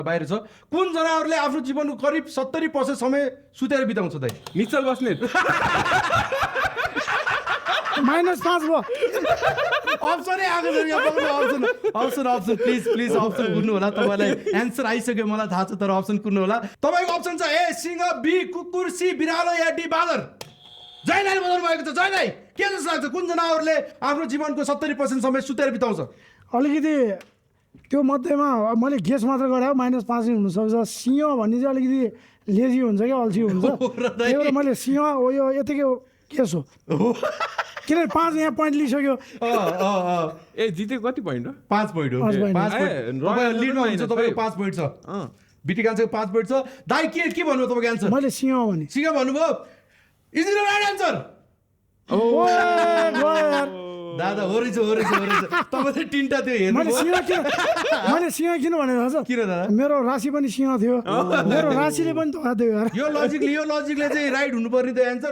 बाहिर छ कुन जनावरले आफ्नो जीवनको करिब 70% समय सुतेर बिताउँछ दाइ निश्चल बस्नेत -5 भयो अप्सनै आएको छ यहाँ पक्नु अप्सन प्लिज अप्सन कुर्नु होला तपाईँलाई एन्सर आइसक्यो मलाई थाहा छ तर अप्सन कुर्नु होला तपाईँको अप्सन छ ए सिंह बी कुकुर सी बिरालो या डी बाँदर जयलाई बताउनु भएको छ जयलाई के जस्तो लाग्छ कुन जनावरले आफ्नो जीवनको 70% समय सुतेर बिताउँछ अलिकति त्यो मध्येमा मैले गेस मात्र गरेँ -5 नै हुनसक्छ सिंह भन्ने चाहिँ अलिकति लेजी हुन्छ क्या अल्छी हुन्छ त्यही भएर मैले सिंह हो यो यतिकै गेस हो किनभने 5 यहाँ पोइन्ट लिइसक्यो ए जिते कति पोइन्ट हो 5 पोइन्ट हो 5 point. 5 पोइन्ट तपाईँ लिडमा हुन्छ तपाईँको 5 पोइन्ट छ बिटी कान्छको 5 पोइन्ट छ दाइ के भन्नु तपाईँको एन्सर मैले सिंह भने सिंह भन्नुभयो इज इट राइट एन्सर दादा हो रहेछ तपाईँ चाहिँ तिनवटा त्यो मैले हेर्नु सिंह किन भनेको छ किन दादा मेरो राशि पनि सिंह थियो मेरो राशिले पनि धोका दियो यार यो लजिकले चाहिँ राइट हुनुपर्ने त्यो एन्सर